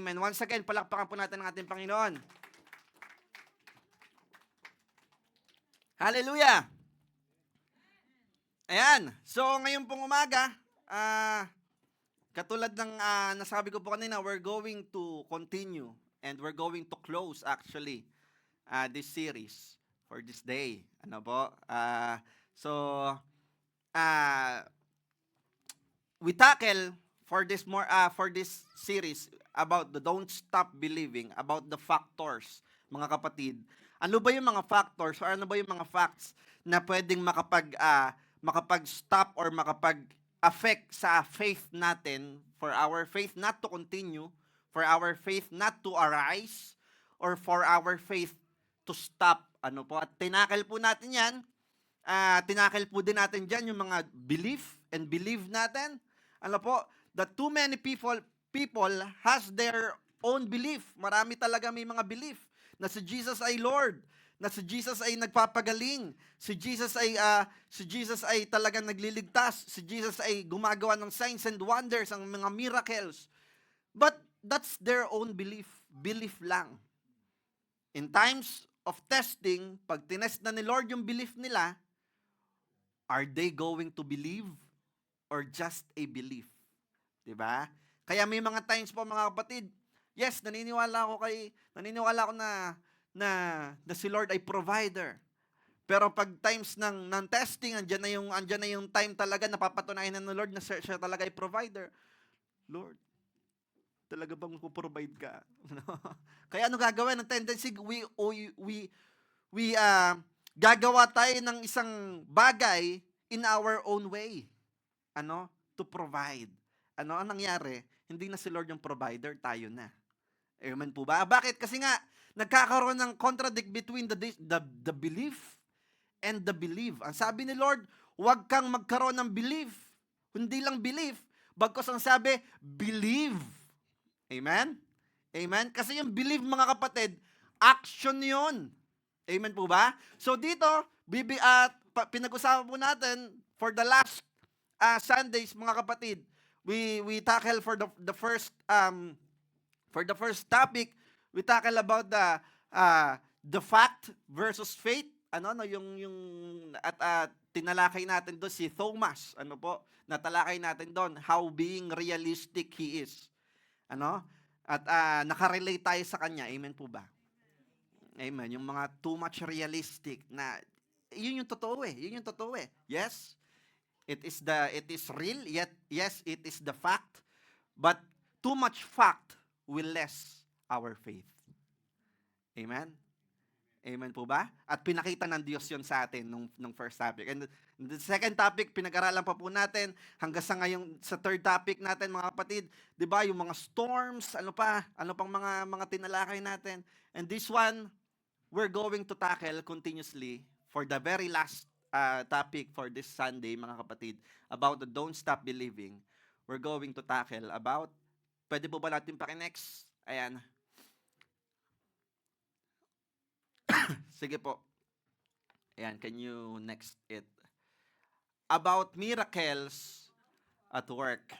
Amen. Once again, palakpakan po natin ang ating Panginoon. Hallelujah! Ayan. So, ngayon pong umaga, katulad ng nasabi ko po kanina, we're going to continue and we're going to close actually this series for this day. Ano po? We tackle for this series about the don't stop believing, about the factors, mga kapatid. Ano ba yung mga factors or ano ba yung mga facts na pwedeng makapag-stop or makapag-affect sa faith natin, for our faith not to continue, for our faith not to arise, or for our faith to stop. Ano po? At tinakil po natin yan. Tinakil po din natin dyan yung mga belief and believe natin. Ano po? That too many people has their own belief. Marami talaga may mga belief na si Jesus ay Lord, na si Jesus ay nagpapagaling, si Jesus ay talagang nagliligtas, si Jesus ay gumagawa ng signs and wonders, ang mga miracles. But that's their own belief lang. In times of testing, pag tinest na ni Lord yung belief nila, are they going to believe or just a belief? Diba? Kaya may mga times po mga kapatid, yes, naniniwala ako na si Lord ay provider. Pero pag times ng testing, andyan na yung time talaga napapatunayan ng Lord na siya talaga ay provider. Lord, talaga bang provide ka? Kaya ano gagawin? Ang tendency, we gagawa tayo ng isang bagay in our own way. To provide. Ang nangyari? Hindi na si Lord yung provider, tayo na. Amen po ba? Bakit? Kasi nga, nagkakaroon ng contradict between the belief and the believe. Ang sabi ni Lord, huwag kang magkaroon ng belief. Hindi lang belief, bagkus ang sabi, believe. Amen? Amen? Kasi yung believe, mga kapatid, action yun. Amen po ba? So dito, pinag-usapan po natin for the last Sundays, mga kapatid, we tackle for the first topic, we tackle about the fact versus faith. Tinalakay natin doon si Thomas. Natalakay natin doon how being realistic he is. Nakarelate tayo sa kanya. Amen po ba? Amen. Yung mga too much realistic na yun yung totoo eh. Yes. It is real, yet yes, it is the fact. But too much fact will less our faith. Amen? Amen po ba? At pinakita ng Diyos yon sa atin nung first topic. And the second topic, pinag-aralan pa po natin hanggang sa ngayon sa third topic natin, mga kapatid. 'Di ba, yung mga storms, ano pang mga tinalakay natin. And this one, we're going to tackle continuously for the very last topic for this Sunday, mga kapatid, about the don't stop believing. We're going to tackle about, pwede po ba natin paki-next? Ayan. Sige po. Ayan, can you next it? About miracles at work.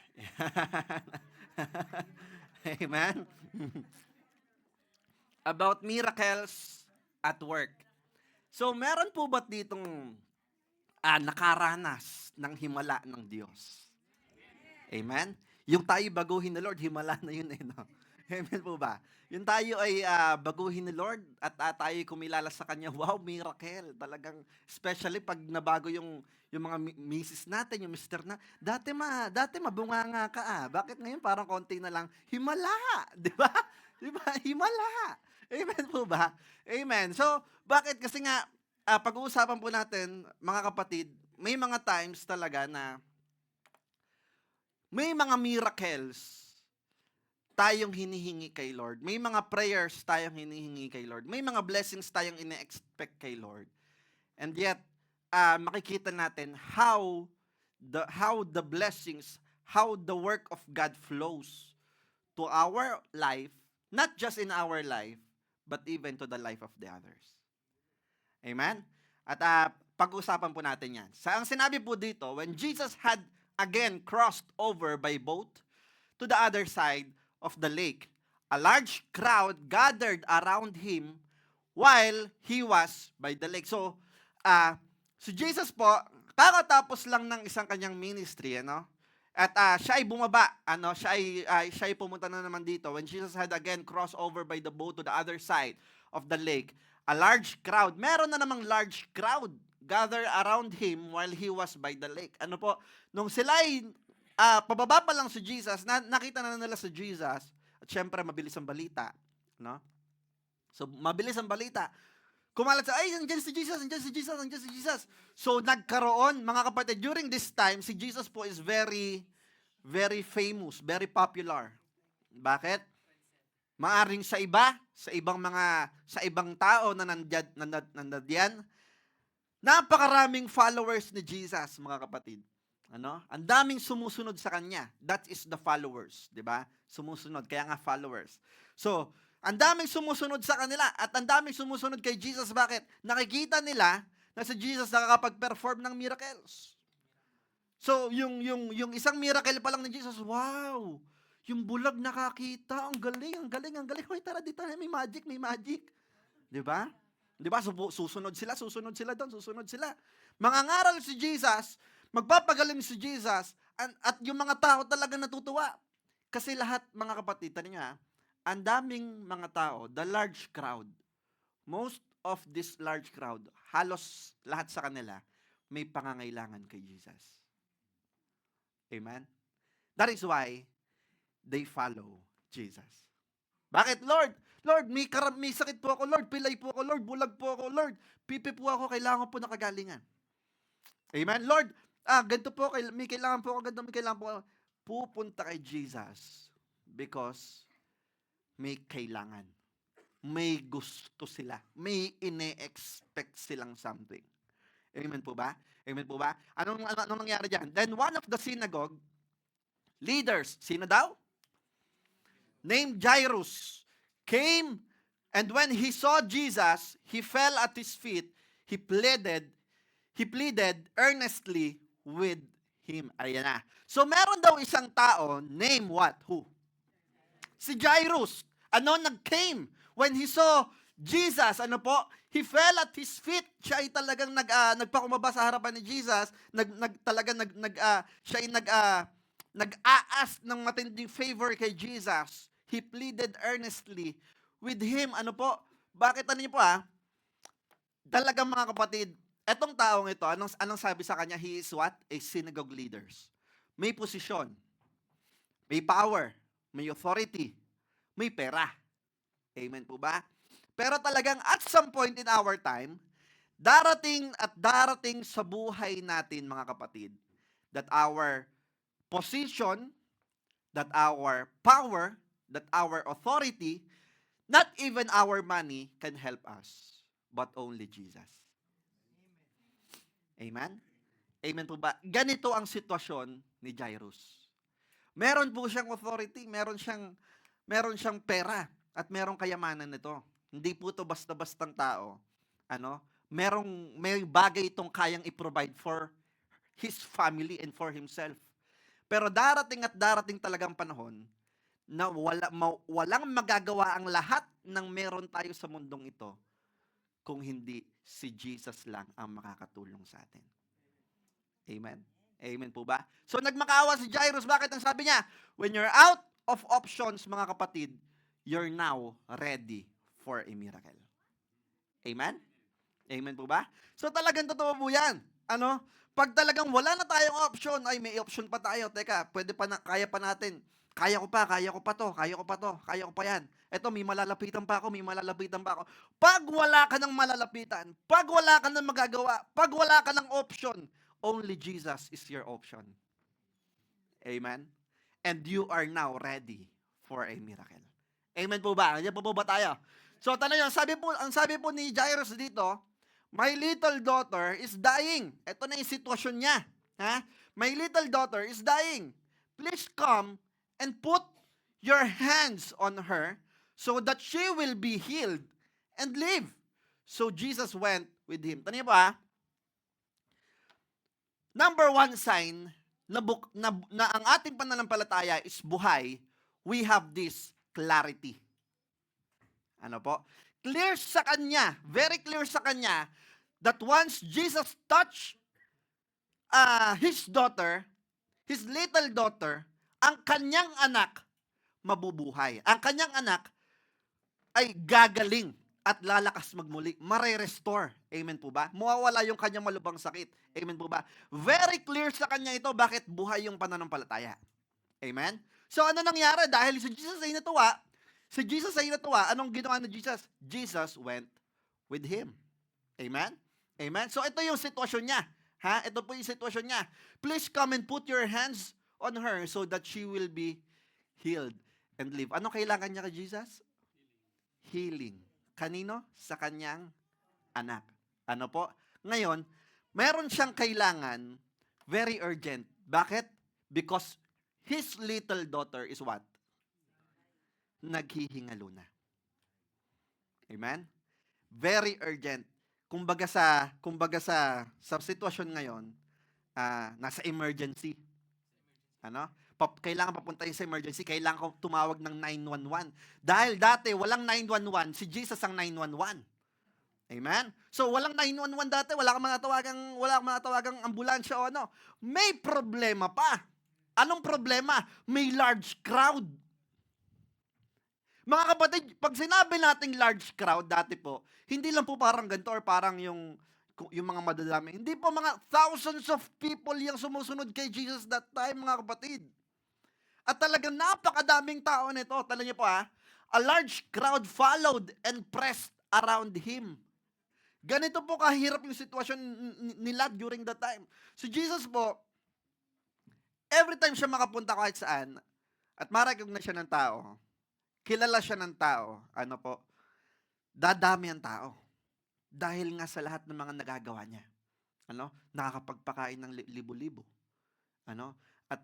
Amen? About miracles at work. So, meron po ba ditong nakaranas ng himala ng Diyos? Amen? Yung tayo baguhin ni Lord, himala na yun eh. No? Amen po ba? Yung tayo ay baguhin ni Lord at tayo kumilala sa Kanya, wow, miracle. Talagang, especially pag nabago yung mga misis natin, yung mister na, dati mabunganga ka Bakit ngayon parang konti na lang? Himala! Di ba? Himala! Amen po ba? Amen. So, bakit? Kasi nga, pag-uusapan po natin, mga kapatid, may mga times talaga na may mga miracles tayong hinihingi kay Lord. May mga prayers tayong hinihingi kay Lord. May mga blessings tayong ine-expect kay Lord. And yet, makikita natin how the blessings, how the work of God flows to our life, not just in our life, but even to the life of the others. Amen? At pag-usapan po natin yan. Ang sinabi po dito, when Jesus had again crossed over by boat to the other side of the lake, a large crowd gathered around him while he was by the lake. So, si Jesus po, kakatapos lang ng isang kanyang ministry, ano? At siya ay bumaba, siya ay pumunta na naman dito. When Jesus had again crossed over by the boat to the other side of the lake, a large crowd, meron na namang large crowd gather around him while he was by the lake. Ano po, nung sila ay pababa pa lang si Jesus, nakita na nila si Jesus, at syempre mabilis ang balita, no? So mabilis ang balita. Kumalat sa, ay, nandiyan si Jesus, nandiyan si Jesus, nandiyan si Jesus. So, nagkaroon, mga kapatid, during this time, si Jesus po is very, very famous, very popular. Bakit? Maaring sa ibang tao na nandiyan, napakaraming followers ni Jesus, mga kapatid. Ano? Ang daming sumusunod sa kanya. That is the followers, 'di ba? Sumusunod, kaya nga followers. So, ang daming sumusunod sa kanila at ang daming sumusunod kay Jesus. Bakit? Nakikita nila na si Jesus nakakapag-perform ng miracles. So, yung isang miracle pa lang ni Jesus, wow! Yung bulag nakakita, ang galing. Hoy, tara dito, may magic. 'Di ba? 'Di ba? Susunod sila doon. Mangangaral si Jesus, magpapagaling si Jesus, at yung mga tao talaga natutuwa. Kasi lahat, mga kapatid, tanin nga, ang daming mga tao, the large crowd, most of this large crowd, halos lahat sa kanila, may pangangailangan kay Jesus. Amen? That is why they follow Jesus. Bakit, Lord? Lord, may sakit po ako, Lord. Pilay po ako, Lord. Bulag po ako, Lord. Pipi po ako, kailangan po nakagalingan. Amen? Lord, ganito po, may kailangan po ako, may kailangan po ako. Pupunta kay Jesus because may kailangan. May gusto sila. May ine-expect silang something. Amen po ba? Amen po ba? Anong nangyari dyan? Then one of the synagogue leaders, sino daw? Named Jairus, came, and when he saw Jesus, he fell at his feet. He pleaded earnestly with him. Ayan na. So meron daw isang tao, name what? Who? Si Jairus. Nag-came. When he saw Jesus, he fell at his feet. Siya ay talagang nagpakumaba sa harapan ni Jesus. Siya ay nag-aas ng matinding favor kay Jesus. He pleaded earnestly with him. Bakit niyo po talagang mga kapatid, etong taong ito, anong sabi sa kanya? He is what? A synagogue leaders. May posisyon, may power, may authority, may pera. Amen po ba? Pero talagang at some point in our time, darating sa buhay natin, mga kapatid, that our position, that our power, that our authority, not even our money can help us, but only Jesus. Amen? Amen po ba? Ganito ang sitwasyon ni Jairus. Meron po siyang authority, meron siyang pera, at merong kayamanan nito. Hindi po ito basta-bastang tao. May bagay itong kayang i-provide for his family and for himself. Pero darating talagang panahon na walang magagawa ang lahat ng meron tayo sa mundong ito kung hindi si Jesus lang ang makakatulong sa atin. Amen. Amen po ba? So nagmakaawa si Jairus. Bakit? Ang sabi niya, when you're out of options, mga kapatid, you're now ready for a miracle. Amen? Amen po ba? So talagang totoo po yan. Pag talagang wala na tayong option, ay may option pa tayo. Teka, kaya pa natin. Kaya ko pa yan. Eto, may malalapitan pa ako. Pag wala ka ng malalapitan, pag wala ka ng magagawa, pag wala ka ng option, only Jesus is your option. Amen? And you are now ready for a miracle. Amen po ba? Nandiyan po ba tayo? So, ang sabi po ni Jairus dito, my little daughter is dying. Ito na yung sitwasyon niya. My little daughter is dying. Please come and put your hands on her so that she will be healed and live. So, Jesus went with him. Taniyo ba? Number one sign na ang ating pananampalataya is buhay, we have this clarity. Ano po? Clear sa kanya, very clear sa kanya, that once Jesus touched his daughter, his little daughter, ang kanyang anak mabubuhay. Ang kanyang anak ay gagaling at lalakas magmuli, mare-restore. Amen po ba? Mawawala yung kanyang malubhang sakit. Amen po ba? Very clear sa kanya ito bakit buhay yung pananampalataya. Amen? So ano nangyari? Dahil si Jesus ay natuwa, anong ginawa ni Jesus? Jesus went with him. Amen? Amen? So ito yung sitwasyon niya. Ha? Ito po yung sitwasyon niya. Please come and put your hands on her so that she will be healed and live. Ano kailangan niya kay Jesus? Healing. Kanino? Sa kanyang anak. Ano po? Ngayon, meron siyang kailangan, very urgent. Bakit? Because his little daughter is what? Naghihingalo na. Amen? Very urgent. Kumbaga sa sitwasyon ngayon, nasa emergency. Ano? Kailangan papuntahin sa emergency, kailangan ko tumawag ng 911. Dahil dati, walang 911, si Jesus ang 911. Amen? So, walang 911 dati, wala kang mga tawagang ambulansya o ano. May problema pa. Anong problema? May large crowd. Mga kapatid, pag sinabi nating large crowd dati po, hindi lang po parang ganito or parang yung mga madadami. Hindi po, mga thousands of people yung sumusunod kay Jesus that time, mga kapatid. At talagang napakadaming tao nito. Tala niyo po a large crowd followed and pressed around him. Ganito po kahirap yung sitwasyon nila during that time. Si Jesus po, every time siya makapunta kahit saan, at ma-recognize siya ng tao, kilala siya ng tao, ano po, dadami ang tao. Dahil nga sa lahat ng mga nagagawa niya. Ano? Nakakapagpakain ng libo-libo. Ano? At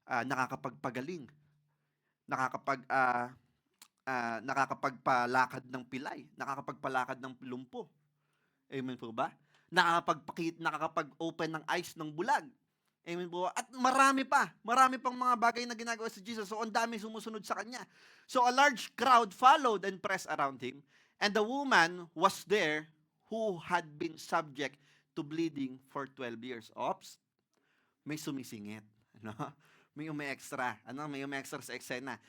nakakapagpagaling. Nakakapagpalakad ng pilay. Nakakapagpalakad ng lumpo. Amen po ba? Nakakapag-open ng eyes ng bulag. Amen po. At marami pang mga bagay na ginagawa si Jesus. So, ang dami sumusunod sa kanya. So, a large crowd followed and pressed around him. And the woman was there who had been subject to bleeding for 12 years. Oops, may sumisingit. Ano? May umi-extra. May umi-extra sa eksena.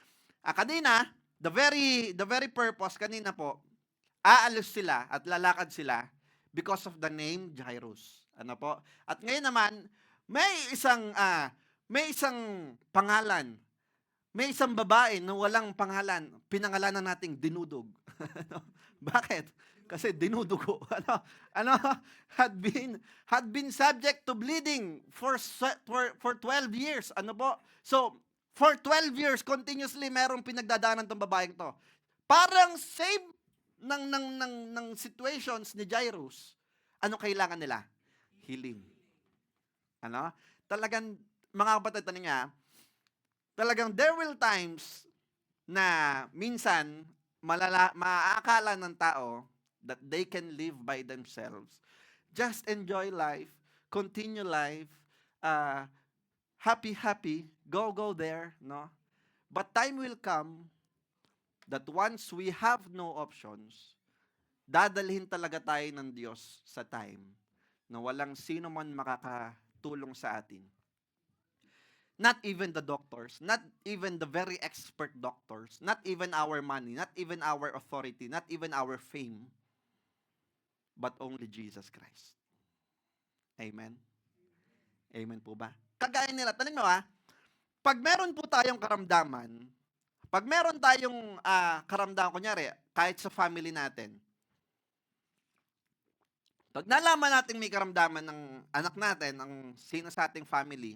Kanina, the very purpose, kanina po, aalis sila at lalakad sila because of the name Jairus. Ano po? At ngayon naman, may isang pangalan. May isang babae na walang pangalan. Pinangalanan nating Dinudog. Bakit? Kasi dinudugo. Had been subject to bleeding for 12 years. Ano po? So, for 12 years, continuously, merong pinagdadaanan tong babaeng to. Parang same ng situations ni Jairus. Ano kailangan nila? Healing. Ano? Talagang, mga kapatid, talagang there will times na minsan, maaakala ng tao that they can live by themselves. Just enjoy life, continue life, happy, go there, no? But time will come that once we have no options, dadalhin talaga tayo ng Diyos sa time na walang sino man makakatulong sa atin. Not even the doctors, not even the very expert doctors, not even our money, not even our authority, not even our fame, but only Jesus Christ. Amen? Amen po ba? Kagaya nila, tanong mo pag meron po tayong karamdaman, kunyari, kahit sa family natin, pag nalaman natin may karamdaman ng anak natin, ang sino sa ating family,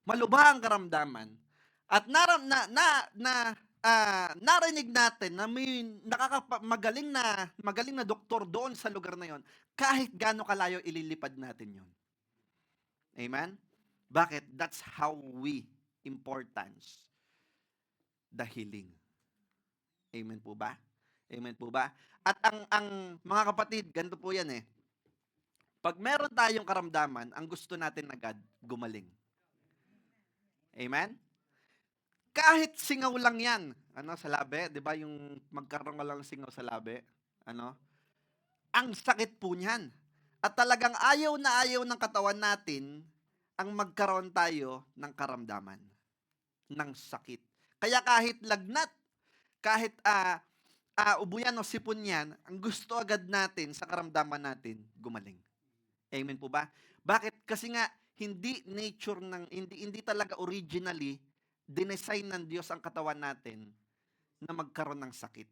malubha ang karamdaman, at narinig natin na may magaling na doktor doon sa lugar na yon, kahit gaano kalayo ililipad natin yon. Amen? Bakit? That's how we importance the healing. Amen po ba? Amen po ba? At ang mga kapatid, ganito po yan pag meron tayong karamdaman, ang gusto natin agad, gumaling. Amen? Kahit singaw lang yan, sa labi, di ba yung magkaroon ka lang ng singaw sa labi? Ang sakit po niyan. At talagang ayaw na ayaw ng katawan natin ang magkaroon tayo ng karamdaman, ng sakit. Kaya kahit lagnat, kahit ubuyan o sipon yan, ang gusto agad natin sa karamdaman natin, gumaling. Amen po ba? Bakit? Kasi nga, hindi talaga originally dinesign ng Diyos ang katawan natin na magkaroon ng sakit.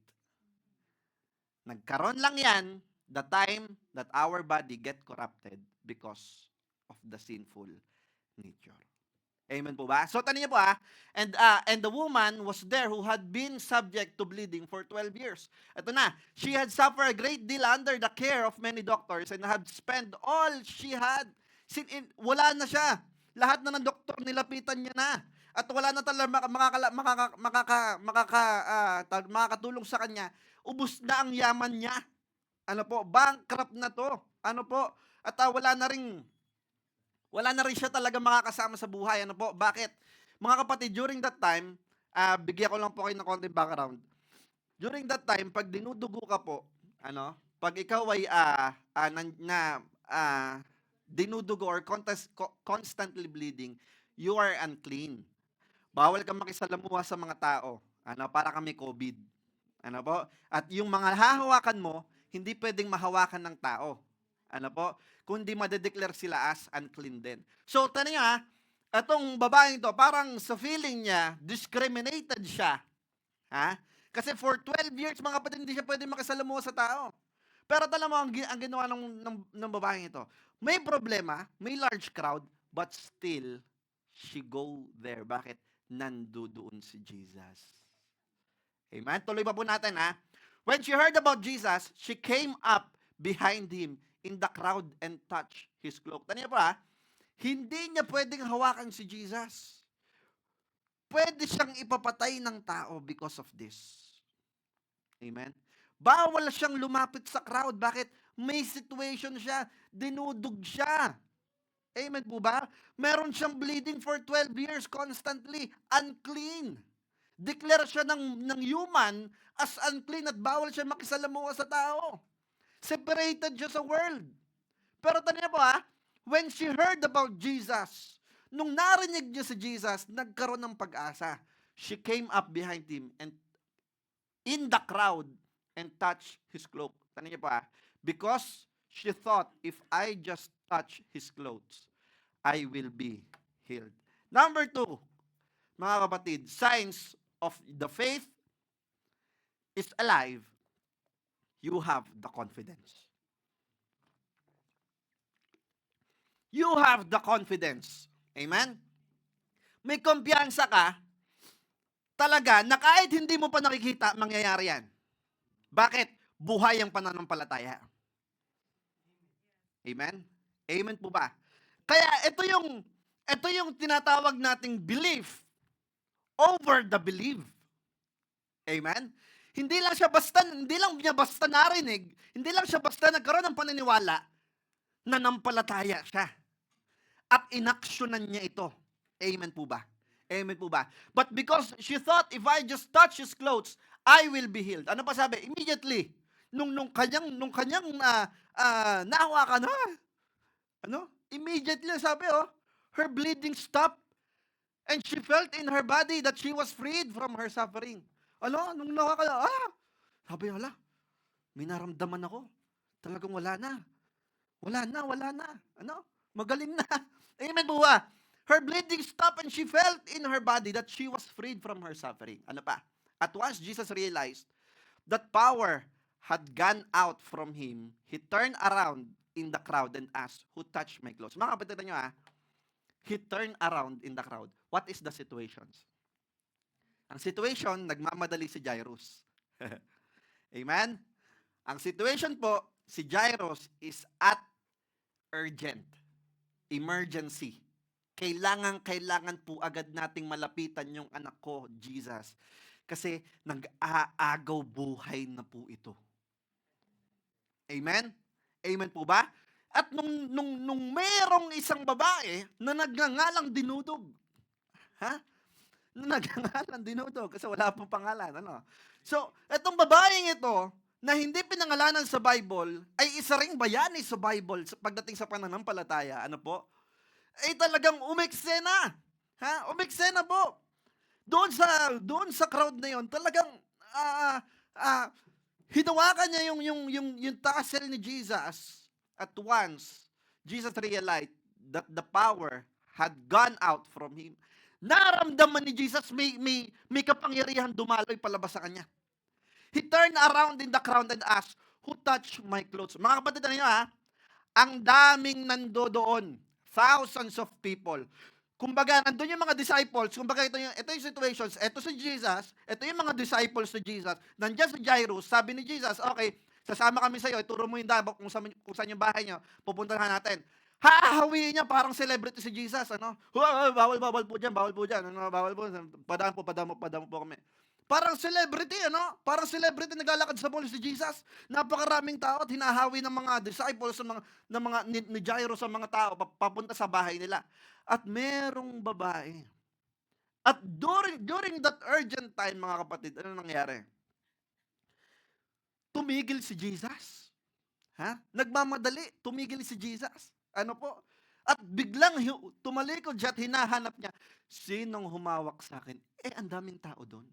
Nagkaroon lang yan the time that our body get corrupted because of the sinful nature. Amen po ba? So, tanin niyo po and the woman was there who had been subject to bleeding for 12 years. Ito na, she had suffered a great deal under the care of many doctors and had spent all she had. Wala na siya. Lahat na ng doktor nilapitan niya na. At wala na talaga makakatulong sa kanya. Ubus na ang yaman niya. Bankrupt na to. At wala na rin siya talaga makakasama sa buhay. Bakit? Mga kapatid, during that time, bigyan ko lang po kayo ng konting background. During that time, pag dinudugo ka po, pag ikaw ay dinudugo or constantly bleeding, you are unclean. Bawal kang makisalamuha sa mga tao. Para kami COVID. At yung mga hahawakan mo, hindi pwedeng mahawakan ng tao. Kundi madedeclare sila as unclean din. So, tanong nyo itong babaeng to, parang sa feeling niya, discriminated siya. Kasi for 12 years, mga kapatid, hindi siya pwedeng makisalamuha sa tao. Pero tala mo, ang ginawa ng babaeng ito, may problema, may large crowd, but still, she go there. Bakit? Nandoon si Jesus. Amen? Tuloy pa po natin, When she heard about Jesus, she came up behind him in the crowd and touched his cloak. Tanya pa, hindi niya pwedeng hawakan si Jesus. Pwede siyang ipapatay ng tao because of this. Amen? Bawal siyang lumapit sa crowd. Bakit? May situation siya. Dinudog siya. Amen po ba? Meron siyang bleeding for 12 years constantly. Unclean. Declare siya ng human as unclean at bawal siya makisalamuha sa tao. Separated siya sa world. Pero tanong niya po when she heard about Jesus, nung narinig niya si Jesus, nagkaroon ng pag-asa. She came up behind him and in the crowd and touched his cloak. Tanong niya po because she thought, if I just touch his clothes, I will be healed. Number 2, mga kapatid, signs of the faith is alive. You have the confidence. You have the confidence. Amen? May kumpiyansa ka, talaga, na kahit hindi mo pa nakikita, mangyayari yan. Bakit? Buhay ang pananampalataya. Amen? Amen po ba? Kaya ito yung tinatawag nating belief over the belief. Amen? Hindi lang niya basta narinig, hindi lang siya basta nagkaroon ng paniniwala, nanampalataya siya. At inaksyonan niya ito. Amen po ba? Amen po ba? But because she thought, if I just touch his clothes, I will be healed. Ano pa sabi? Immediately, nung kanyang nahawakan immediately sabi, her bleeding stopped and she felt in her body that she was freed from her suffering. Nung nahawakan, sabi, may naramdaman ako. Talagang wala na. Magaling na. Amen po ba? Her bleeding stopped and she felt in her body that she was freed from her suffering. Ano pa? At once Jesus realized that power had gone out from him, he turned around in the crowd and asked, who touched my clothes? Mga kapatid nyo he turned around in the crowd. What is the situations? Ang situation, nagmamadali si Jairus. Amen? Ang situation po, si Jairus is at urgent. Emergency. Kailangan po agad nating malapitan yung anak ko, Jesus. Kasi nag-aagaw buhay na po ito. Amen? Amen po ba? At nung merong isang babae na nagngangalang dinudog, nagngangalan dinudog kasi wala pong pangalan. Ano? So, etong babaeng ito, na hindi pinangalanan sa Bible, ay isa ring bayani sa Bible pagdating sa pananampalataya. Ano po? Ay talagang umeksena. Ha? Umeksena po. Doon sa crowd na yon, talagang ah ah hinawakan niya yung tassel ni Jesus at once. Jesus realized that the power had gone out from him. Naramdaman ni Jesus may kapangyarihan dumaloy palabas sa kanya. He turned around in the crowd and asked, "Who touched my clothes?" Mga kapatid, ano nyo ha? Ang daming nandoon. Thousands of people. Kumbaga, nandun yung mga disciples, kumbaga ito yung situations, ito si Jesus, ito yung mga disciples ni Jesus, nandiyan si Jairus, sabi ni Jesus, okay, sasama kami sa iyo, ituro mo yung dabo kung saan yung bahay niyo, pupuntahan natin. Hahawiin niya, parang celebrity si Jesus, ano? Bawal po dyan, ano, bawal po, padamo po kami. Parang celebrity, ano? Parang celebrity naglalakad sa mall si Jesus. Napakaraming tao at hinahawi ng mga disciples ni Jairus sa mga tao papunta sa bahay nila. At merong babae. At during that urgent time, mga kapatid, ano nangyari? Tumigil si Jesus. Ha? Nagmamadali, tumigil si Jesus. Ano po? At biglang tumalikod siya at hinahanap niya, sinong humawak sa akin? Ang daming tao doon.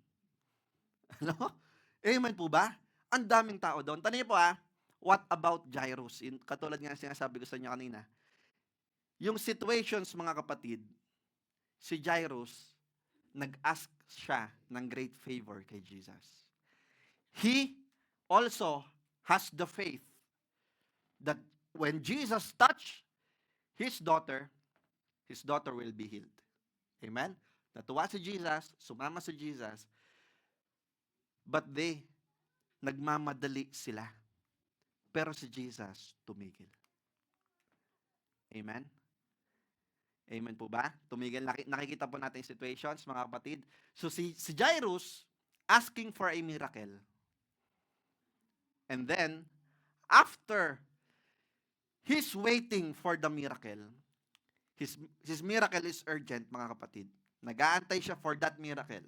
Ano? Amen po ba? Ang daming tao doon. Tanong niyo po what about Jairus? Katulad nga sinasabi ko sa inyo kanina. Yung situations, mga kapatid, si Jairus, nag-ask siya ng great favor kay Jesus. He also has the faith that when Jesus touched his daughter will be healed. Amen? Natuwa si Jesus, sumama si Jesus, but nagmamadali sila. Pero si Jesus, tumigil. Amen? Amen po ba? Tumigil. Nakikita po natin yung situations, mga kapatid. So si Jairus, asking for a miracle. And then, after he's waiting for the miracle, his miracle is urgent, mga kapatid. Nag-aantay siya for that miracle.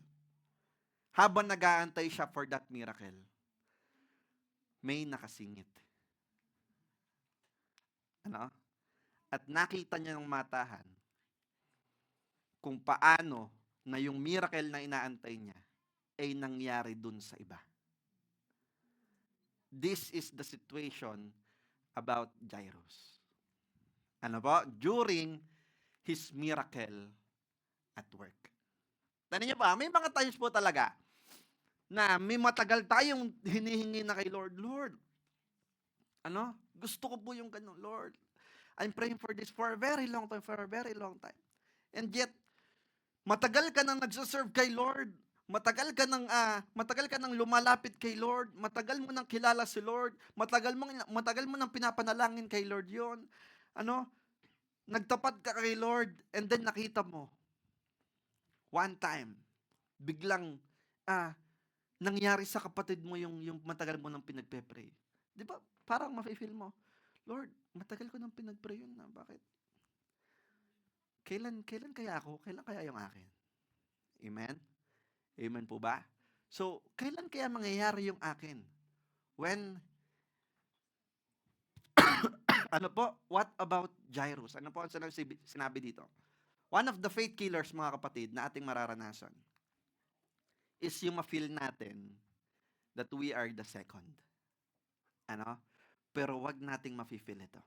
Habang nag-aantay siya for that miracle, may nakasingit. Ano? At nakita niya ng matahan kung paano na yung miracle na inaantay niya ay nangyari dun sa iba. This is the situation about Jairus. Ano po? During his miracle at work. Tanong niyo ba, may mga times po talaga na may matagal tayong hinihingi na kay Lord, Lord, ano? Gusto ko po yung ganun, Lord. I'm praying for this for a very long time. And yet, matagal ka nang nagsaserve kay Lord. Matagal ka nang lumalapit kay Lord. Matagal mo nang kilala si Lord. Matagal mo nang pinapanalangin kay Lord 'yon. Ano? Nagtapat ka kay Lord and then nakita mo one time biglang nangyari sa kapatid mo yung matagal mo nang pinagpe-pray. 'Di ba? Parang mafe-feel mo, Lord, matagal ko nang pinag-pray yun na. Bakit? Kailan kaya ako? Kailan kaya yung akin? Amen? Amen po ba? So, kailan kaya mangyayari yung akin? When, ano po? What about Jairus? Ano po ang sinabi dito? One of the faith killers, mga kapatid, na ating mararanasan is yung ma-feel natin that we are the second. Ano? Pero wag nating ma-feel ito.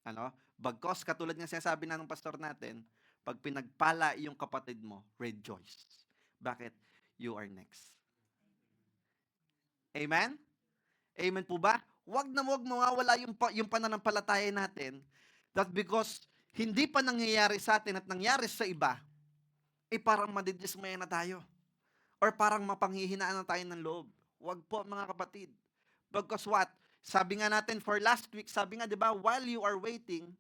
Ano? Bagkos, katulad nga sinasabi na ng pastor natin, pag pinagpala yung kapatid mo, rejoice. Bakit? You are next. Amen? Amen po ba? Wag mawawala yung pananampalataya natin that because hindi pa nangyayari sa atin at nangyari sa iba, parang madidismaya na tayo. Or parang mapanghihinaan na tayo ng loob. Wag po, mga kapatid. Because what? Sabi nga natin for last week, sabi nga, di ba, while you are waiting,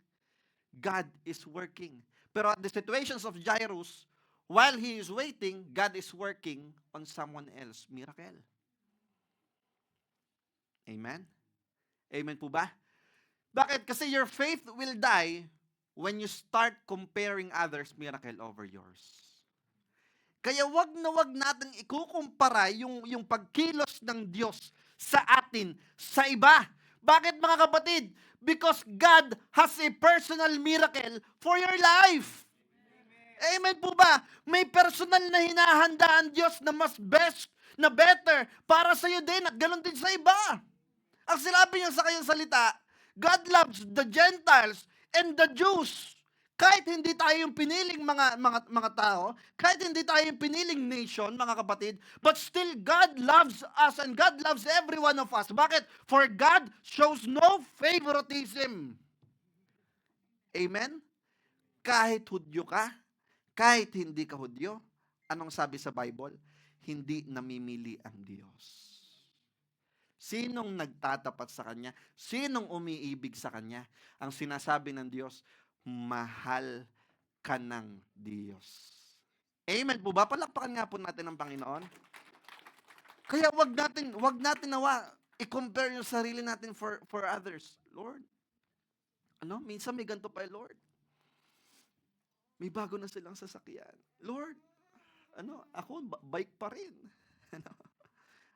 God is working. Pero at the situations of Jairus, while he is waiting, God is working on someone else. Miracle. Amen? Amen po ba? Bakit? Kasi your faith will die when you start comparing others' miracle over yours. Kaya wag na wag nating ikukumpara yung pagkilos ng Diyos sa atin, sa iba. Bakit mga kapatid? Because God has a personal miracle for your life. Amen po ba? May personal na hinahanda ang Diyos na mas best, na better para sa iyo din at ganoon din sa iba. Ang sinabi niya sa kanyang salita, God loves the Gentiles and the Jews. Kahit hindi tayo yung piniling mga tao, kahit hindi tayo yung piniling nation, mga kapatid, but still God loves us and God loves every one of us. Bakit? For God shows no favoritism. Amen? Kahit Hudyo ka, kahit hindi ka Hudyo, anong sabi sa Bible? Hindi namimili ang Diyos. Sinong nagtatapat sa Kanya? Sinong umiibig sa Kanya? Ang sinasabi ng Diyos, mahal ka ng Diyos. Amen po ba? Palakpakan nga po natin ang Panginoon. Kaya wag natin nawa i-compare yung sarili natin for others. Lord, minsan may ganito pa, Lord. May bago na silang sasakyan. Lord, ako bike pa rin.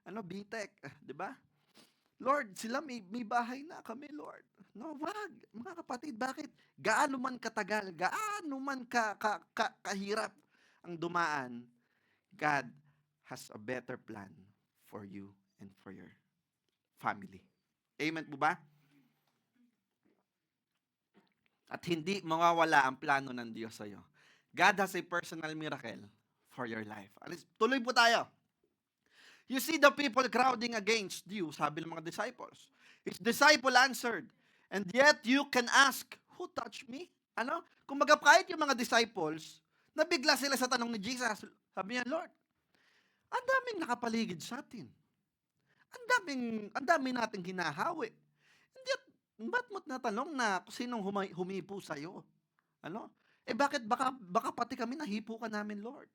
BTEC, 'di ba? Lord, sila may bahay na kami, Lord. No, wag. Mga kapatid, bakit? Gaano man katagal, gaano man kahirap ang dumaan, God has a better plan for you and for your family. Amen po ba? At hindi mawawala ang plano ng Diyos sa iyo. God has a personal miracle for your life. Tuloy po tayo. You see the people crowding against you, sabi ng mga disciples. His disciple answered, and yet you can ask, who touched me? Kumbaga kahit yung mga disciples, nabigla sila sa tanong ni Jesus. Sabi niya, Lord, ang daming nakapaligid sa atin. Ang daming nating hinahawi. Ba't mo't natanong na kung sinong humipo sa'yo? Bakit baka pati kami nahipo ka namin, Lord?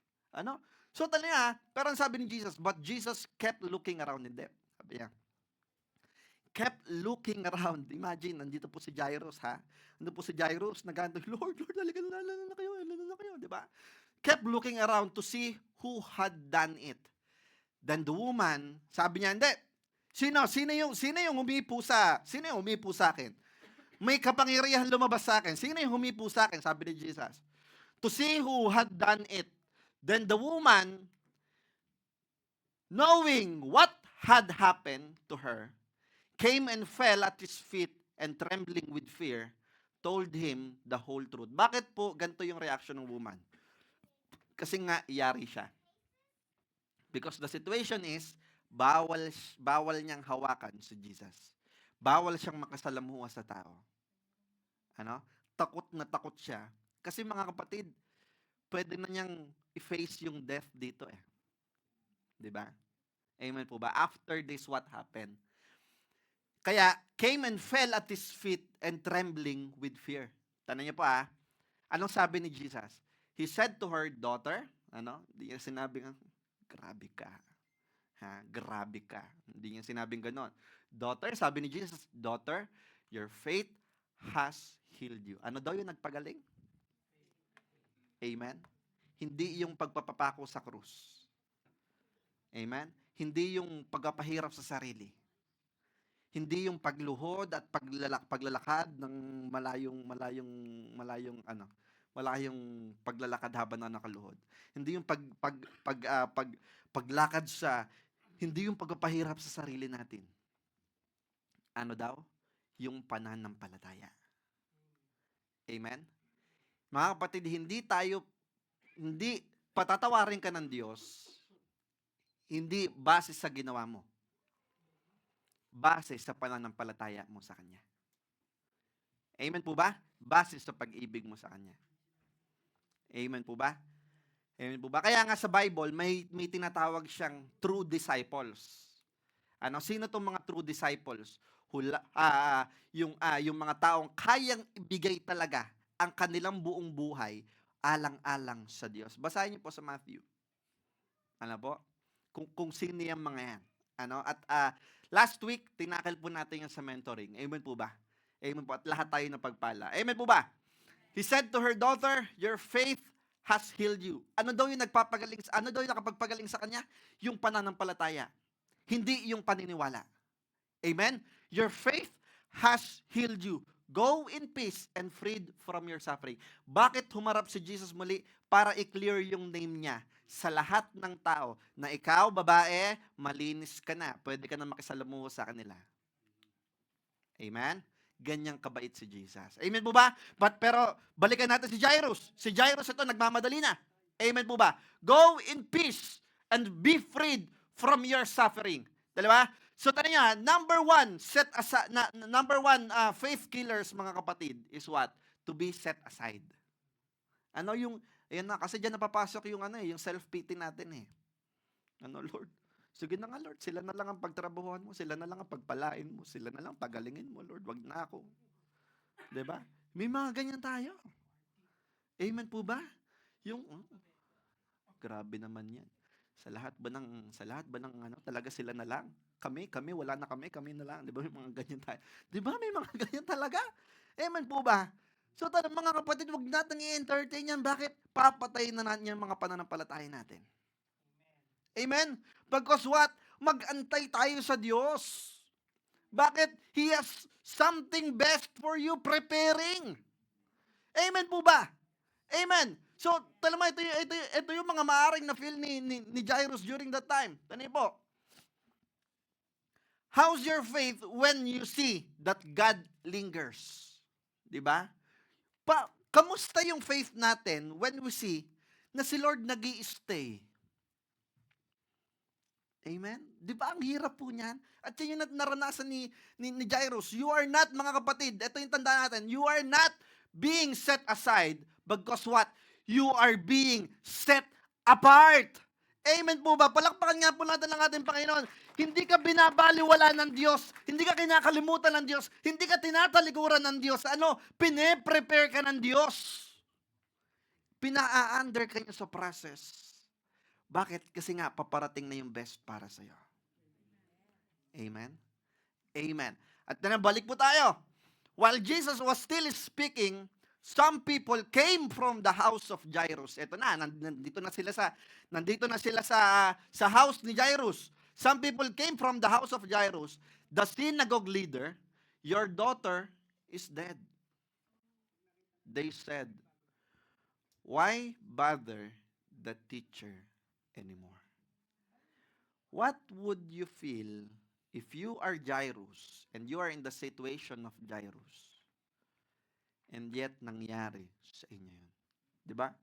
So talaga, pero sabi ni Jesus, but Jesus kept looking around in them. Sabi niya, kept looking around. Imagine, nandito po si Jairus, ha? Nandito po si Jairus, nagano, Lord, halika na kayo, di ba? Kept looking around to see who had done it. Then the woman, sabi niya, hindi. Sino yung humipo sa akin? May kapangyarihan lumabas sa akin. Sino yung humipo sa akin? Sabi ni Jesus. To see who had done it. Then the woman, knowing what had happened to her, came and fell at his feet and trembling with fear, told him the whole truth. Bakit po ganito yung reaction ng woman? Kasi nga, yari siya. Because the situation is, bawal niyang hawakan si Jesus. Bawal siyang makasalamuha sa tao. Takot na takot siya. Kasi mga kapatid, pwede na niyang i-face yung death dito eh. 'Di ba? Amen po ba? After this, what happened? Kaya, came and fell at his feet and trembling with fear. Tanong niyo po anong sabi ni Jesus? He said to her, daughter, Hindi niya sinabing, grabe ka. Grabe ka. Hindi niya sinabing ganon. Daughter, sabi ni Jesus, daughter, your faith has healed you. Ano daw yung nagpagaling? Amen? Hindi yung pagpapapako sa krus. Amen? Hindi yung pagpapahirap sa sarili. Hindi yung pagluhod at paglalakad ng malayong paglalakad habang na nakaluhod. Hindi yung paglakad hindi yung pagpapahirap sa sarili natin. Ano daw? Yung pananampalataya. Amen? Mga kapatid, hindi patatawarin ka ng Diyos, hindi base sa ginawa mo. Base sa pananampalataya mo sa Kanya. Amen po ba? Base sa pag-ibig mo sa Kanya. Amen po ba? Amen po ba? Kaya nga sa Bible, may tinatawag siyang true disciples. Sino tong mga true disciples? Yung mga taong kayang ibigay talaga ang kanilang buong buhay alang-alang sa Diyos. Basahin niyo po sa Matthew. Kung sino yung mga yan. Last week, tinakil po natin yung sa mentoring. Amen po ba? Amen po. At lahat tayo napagpala. Amen po ba? He said to her daughter, your faith has healed you. Ano daw yung nagpapagaling, ano daw yung nakapagpagaling sa kanya? Yung pananampalataya. Hindi yung paniniwala. Amen? Your faith has healed you. Go in peace and freed from your suffering. Bakit humarap si Jesus muli? Para i-clear yung name niya sa lahat ng tao na ikaw, babae, malinis ka na. Pwede ka na makisalamuho sa kanila. Amen? Ganyang kabait si Jesus. Amen po ba? Pero balikan natin si Jairus. Si Jairus ito, nagmamadali na. Amen po ba? Go in peace and be freed from your suffering. Diba? So tayo nga, number one, faith killers, mga kapatid, is what? To be set aside. Ano yung, ayan na, kasi dyan napapasok yung yung self-pity natin eh. Ano, Lord? Sige na nga, Lord. Sila na lang ang pagtrabahuan mo. Sila na lang ang pagpalain mo. Sila na lang pagalingin mo, Lord. Wag na ako. Diba? May mga ganyan tayo. Amen po ba? Yung, grabe naman yan. Sa lahat ba ng talaga sila na lang? Kami, wala na kami na lang. Di ba? May mga ganyan tayo. Di ba? May mga ganyan talaga. Amen po ba? So, mga kapatid, wag natin i-entertain yan. Bakit? Papatayin na natin yung mga pananampalataya natin. Amen? Because what? Mag-antay tayo sa Diyos. Bakit? He has something best for you preparing. Amen po ba? Amen. So, mo, ito yung mga maaring na feel ni Jairus during that time. Tani po. How's your faith when you see that God lingers? Diba? Kamusta yung faith natin when we see na si Lord nag-i-stay? Amen? Di ba ang hirap po niyan? At yun yung naranasan ni Jairus. You are not, mga kapatid, ito yung tanda natin, you are not being set aside because what? You are being set apart. Amen po ba? Palakpakan nga po natin ng ating Panginoon. Hindi ka binabaliwala ng Diyos. Hindi ka kinakalimutan ng Diyos. Hindi ka tinatalikuran ng Diyos. Pine-prepare ka ng Diyos. Pina-under ka niya sa process. Bakit? Kasi nga, paparating na yung best para sa'yo. Amen? Amen. At balik po tayo. While Jesus was still speaking, some people came from the house of Jairus. Ito na, nandito na sila sa house ni Jairus. Some people came from the house of Jairus. The synagogue leader, your daughter is dead. They said, why bother the teacher anymore? What would you feel if you are Jairus and you are in the situation of Jairus and yet nangyari sa inyo yun? Diba?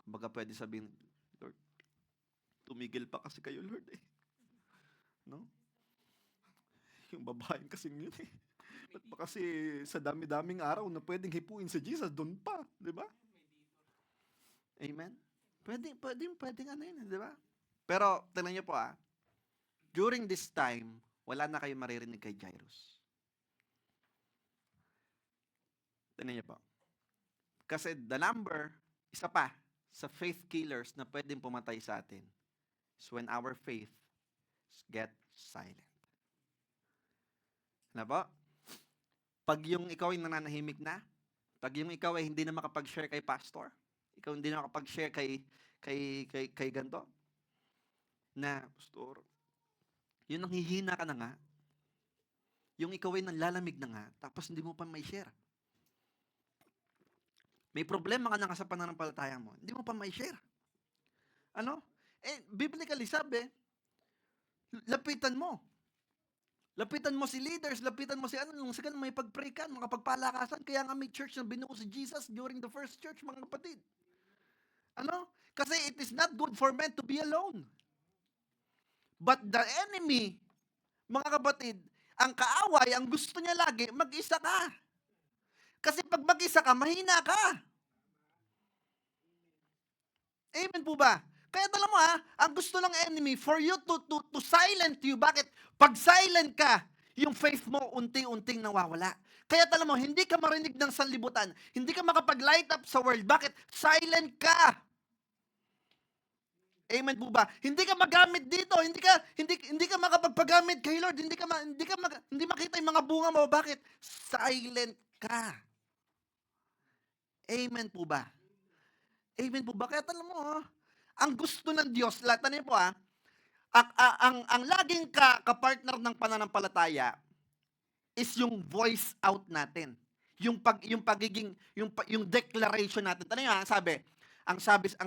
Kumbaga pwede sabihin, Lord, tumigil pa kasi kayo, Lord eh. No? Yung babaeng kasing yun eh. Ba't ba kasi sa dami-daming araw na pwedeng hipuin si Jesus, doon pa, diba? Amen? Pwedeng yun, di ba? Pero, tingnan niyo po during this time, wala na kayong maririnig kay Jairus. Tingnan niyo po. Kasi the number, isa pa, sa faith killers na pwedeng pumatay sa atin is when our faith get silent. Ano po? Pag yung ikaw ay nananahimik na, pag yung ikaw ay hindi na makapag-share kay pastor, ikaw hindi na makapag-share kay ganto, na, pastor, yun nanghihina ka na nga, yung ikaw ay nanlalamig na nga, tapos hindi mo pa may share. May problema ka na nga sa pananampalataya mo, hindi mo pa may share. Biblically sabi, lapitan mo. Lapitan mo si leaders, lapitan mo si nung second may pag-pray ka, mga pagpalakasan, kaya nga may church na binuo si Jesus during the first church, mga kapatid. Kasi it is not good for men to be alone. But the enemy, mga kapatid, ang kaaway, ang gusto niya lagi, mag-isa ka. Kasi pag mag-isa ka, mahina ka. Amen po ba? Kaya alam mo ang gusto ng enemy, for you to silent you. Bakit? Pag silent ka, yung faith mo unti-unting nawawala. Kaya alam mo, hindi ka marinig ng sanlibutan. Hindi ka makapag-light up sa world. Bakit? Silent ka. Amen po ba? Hindi ka magamit dito, hindi ka makapagpagamit kay Lord, hindi makita yung mga bunga mo. Bakit? Silent ka. Amen po ba? Amen po ba? Kaya alam mo, ang gusto ng Diyos, tanong po ang laging kapartner ng pananampalataya is yung voice out natin. Yung pagiging yung declaration natin. Tanong nga, ang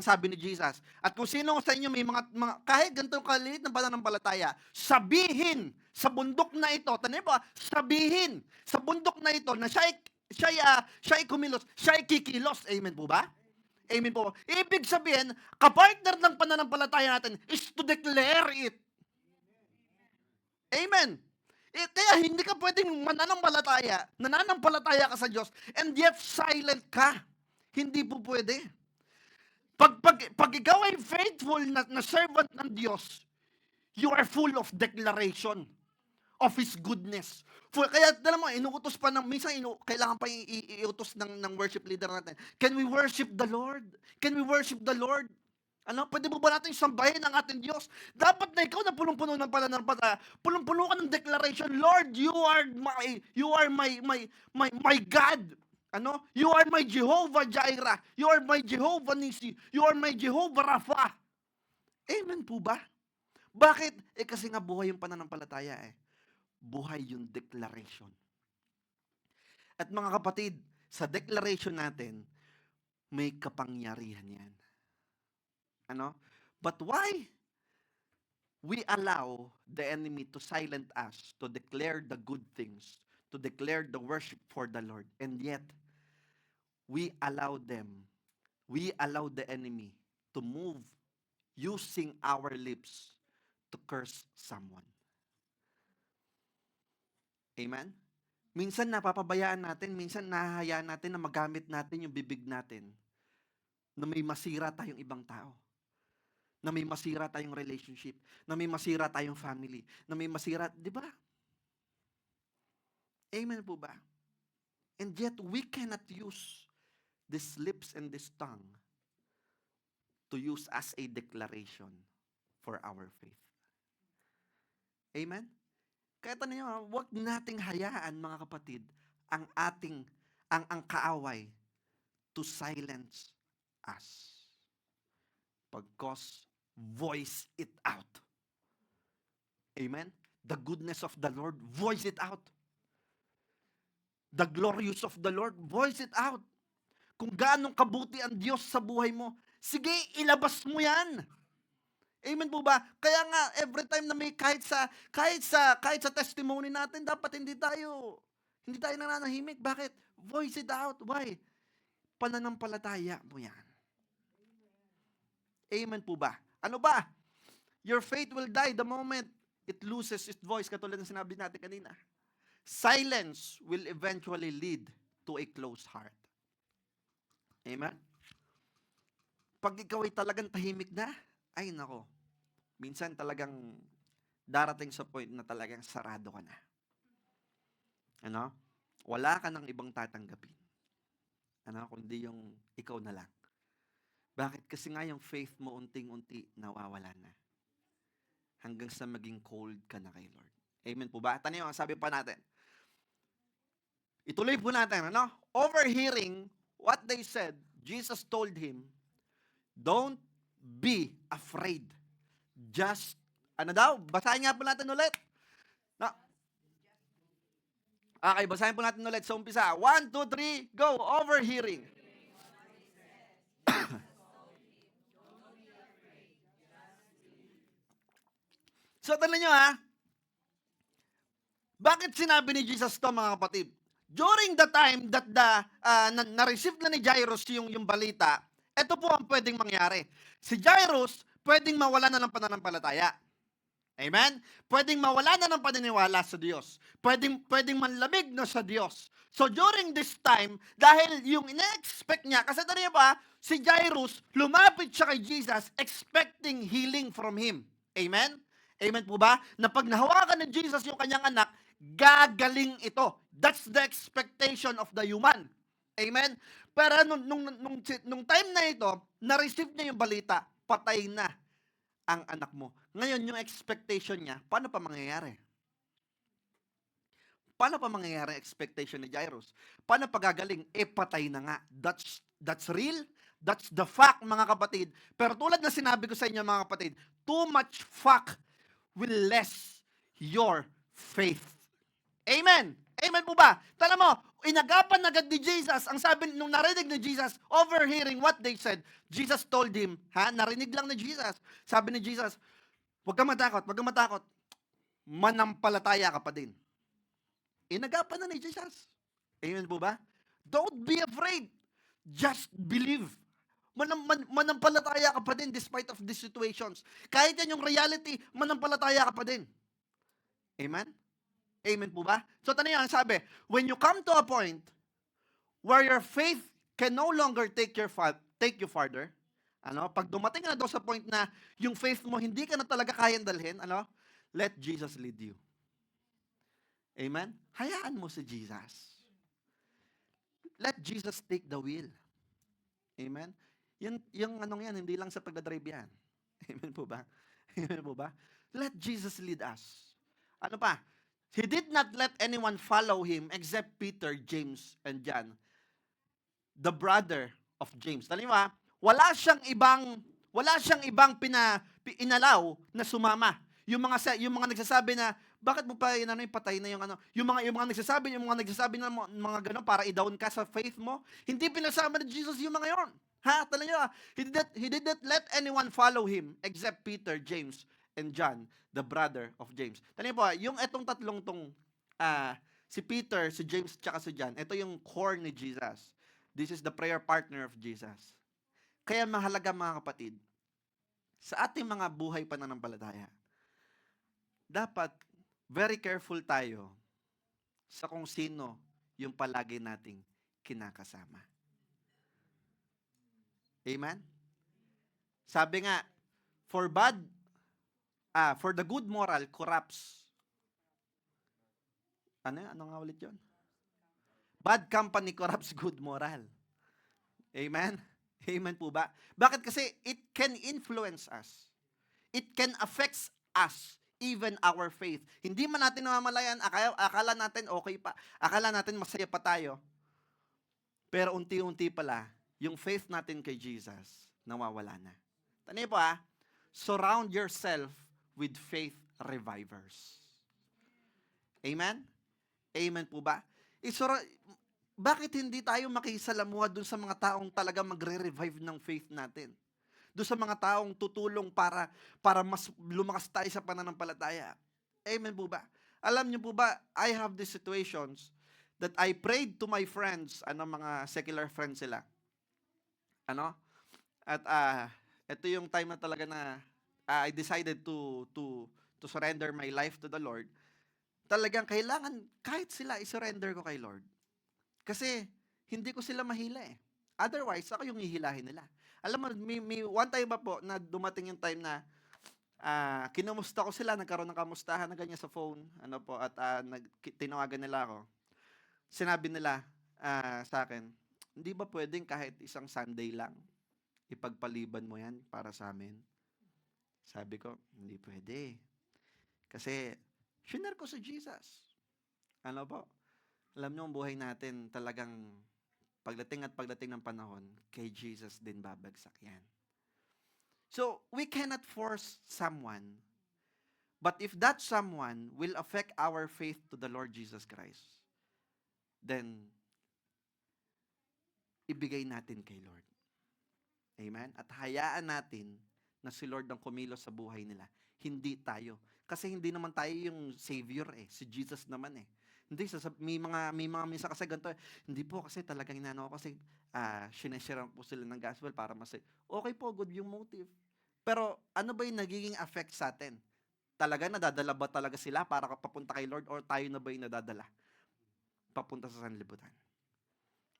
sabi ni Jesus. At kung sino sa inyo may mga kahit ganitong kaliit ng pananampalataya, sabihin sa bundok na ito, tanong po, sabihin sa bundok na ito na siya ay kumilos, siya ay kikilos. Amen po ba? Amen po. Ibig sabihin, kapartner ng pananampalataya natin is to declare it. Amen. Kaya hindi ka pwedeng nananampalataya ka sa Diyos, and yet silent ka. Hindi po pwede. Pag ikaw ay faithful na servant ng Diyos, you are full of declaration of His goodness. Kaya, alam mo, inuutos pa minsan kailangan pa iutos ng worship leader natin. Can we worship the Lord? Can we worship the Lord? Pwede mo ba natin sambahin ang ating Diyos? Dapat na ikaw na punong-puno ng pananampalataya. Punong-puno ka ng declaration, Lord, you are my God. You are my Jehovah Jireh. You are my Jehovah Nisi. You are my Jehovah Rapha. Amen po ba? Bakit? Kasi nga buhay yung pananampalataya Buhay yung declaration. At mga kapatid, sa declaration natin, may kapangyarihan yan. But why we allow the enemy to silence us, to declare the good things, to declare the worship for the Lord, and yet we allow the enemy to move using our lips to curse someone. Amen? Minsan napapabayaan natin, minsan nahahayaan natin na magamit natin yung bibig natin na may masira tayong ibang tao. Na may masira tayong relationship, na may masira tayong family, na may masira, di ba? Amen po ba? And yet, we cannot use these lips and this tongue to use as a declaration for our faith. Amen? Kaya tanong nyo, huwag nating hayaan, mga kapatid, ang kaaway to silence us. Pagkos voice it out. Amen? The goodness of the Lord, voice it out. The glorious of the Lord, voice it out. Kung gaano kabuti ang Diyos sa buhay mo, sige, ilabas mo yan. Amen po ba? Kaya nga, every time na may kahit sa testimony natin, dapat hindi tayo nananahimik. Bakit? Voice it out. Why? Pananampalataya mo yan. Amen po ba? Ano ba? Your faith will die the moment it loses its voice, katulad ng sinabi natin kanina. Silence will eventually lead to a closed heart. Amen? Pag ikaw ay talagang tahimik na, ay nako, minsan talagang darating sa point na talagang sarado ka na. Wala ka ng ibang tatanggapin. Kundi yung ikaw na lang. Bakit? Kasi nga yung faith mo unting-unti nawawala na. Hanggang sa maging cold ka na kay Lord. Amen po ba? Tanong, sabi pa natin. Ituloy po natin, Overhearing what they said, Jesus told him, don't be afraid. Just, basahin nga po natin ulit. Okay, basahin po natin ulit sa umpisa. 1, 2, 3, go. Overhearing. So, tanong nyo bakit sinabi ni Jesus to, mga kapatid? During the time that na-receive na ni Jairus yung balita, ito po ang pwedeng mangyari. Si Jairus, pwedeng mawala na ng pananampalataya. Amen? Pwedeng mawala na ng paniniwala sa Diyos. Pwedeng manlamig na sa Diyos. So during this time, dahil yung ina-expect niya, kasi taniya ba, si Jairus, lumapit siya kay Jesus expecting healing from Him. Amen? Amen po ba? Na pag nahawakan ni Jesus yung kanyang anak, gagaling ito. That's the expectation of the human. Amen? Pero nung time na ito, na-receive niya yung balita, patay na ang anak mo. Ngayon, yung expectation niya, paano pa mangyayari? Paano pa mangyayari expectation ni Jairus? Paano pagagaling? Patay na nga. That's real? That's the fact, mga kapatid. Pero tulad na sinabi ko sa inyo, mga kapatid, too much fact will less your faith. Amen. Amen po ba? Tala mo, inagapan agad ni Jesus. Ang sabi, nung narinig ni Jesus, overhearing what they said, Jesus told him, narinig lang ni Jesus. Sabi ni Jesus, huwag kang matakot, huwag kang matakot. Manampalataya ka pa din. Inagapan na ni Jesus. Amen po ba? Don't be afraid. Just believe. Manampalataya ka pa din despite of these situations. Kahit yan yung reality, manampalataya ka pa din. Amen? Amen po ba? So, tanong yan, sabi, when you come to a point where your faith can no longer take you farther, pag dumating ka na doon sa point na yung faith mo, hindi ka na talaga kayang dalhin, let Jesus lead you. Amen? Hayaan mo si Jesus. Let Jesus take the wheel. Amen? Yung yan, hindi lang sa pagdadrive yan. Amen po ba? Amen po ba? Let Jesus lead us. Ano pa? He did not let anyone follow him except Peter, James, and John, the brother of James. Tali mo wala siyang ibang inalaw na sumama. Yung mga nagsasabi na bakit mo pa patay na yung mga nagsasabi na mga gano'n para i-down ka sa faith mo, hindi pinasama ni Jesus yung mga yon. Tala niyo, he did not let anyone follow him except Peter, James, and John, the brother of James. Tala niyo po, yung etong tatlong si Peter, si James, tsaka si John, ito yung core ni Jesus. This is the prayer partner of Jesus. Kaya mahalaga, mga kapatid, sa ating mga buhay pananampalataya, dapat very careful tayo sa kung sino yung palagi nating kinakasama. Amen? Sabi nga, for the good moral corrupts. Ano nga ulit yun? Bad company corrupts good moral. Amen? Amen po ba? Bakit? Kasi it can influence us. It can affect us, even our faith. Hindi man natin namamalayan, akala natin okay pa. Akala natin masaya pa tayo. Pero unti-unti pala, yung faith natin kay Jesus, nawawala na. Taniyo po surround yourself with faith revivers. Amen? Amen po ba? Bakit hindi tayo makisalamuha dun sa mga taong talaga magre-revive ng faith natin? Doon sa mga taong tutulong para mas lumakas tayo sa pananampalataya. Amen po ba? Alam niyo po ba, I have these situations that I prayed to my friends, mga secular friends sila. At ito yung time na talaga na I decided to surrender my life to the Lord. Talagang kailangan, kahit sila, i-surrender ko kay Lord. Kasi, hindi ko sila mahila eh. Otherwise, ako yung hihilahin nila. Alam mo, may one time ba po na dumating yung time na kinumusta ko sila, nagkaroon ng kamustahan na ganyan sa phone, at tinawagan nila ako. Sinabi nila sa akin, hindi ba pwedeng kahit isang Sunday lang, ipagpaliban mo yan para sa amin? Sabi ko, hindi pwede. Kasi, shinare ko si Jesus. Alam niyo, ang buhay natin talagang pagdating ng panahon, kay Jesus din babagsak yan. So, we cannot force someone, but if that someone will affect our faith to the Lord Jesus Christ, then, ibigay natin kay Lord. Amen? At hayaan natin na si Lord ang kumilos sa buhay nila. Hindi tayo. Kasi hindi naman tayo yung Savior si Jesus naman Hindi, may mga minsan kasi ganito, hindi po kasi talagang inano kasi sineshare po sila ng gospel para okay po, good yung motive. Pero ano ba yung nagiging effect sa atin? Talaga nadadala ba talaga sila para papunta kay Lord or tayo na ba yung nadadala papunta sa sanlibutan?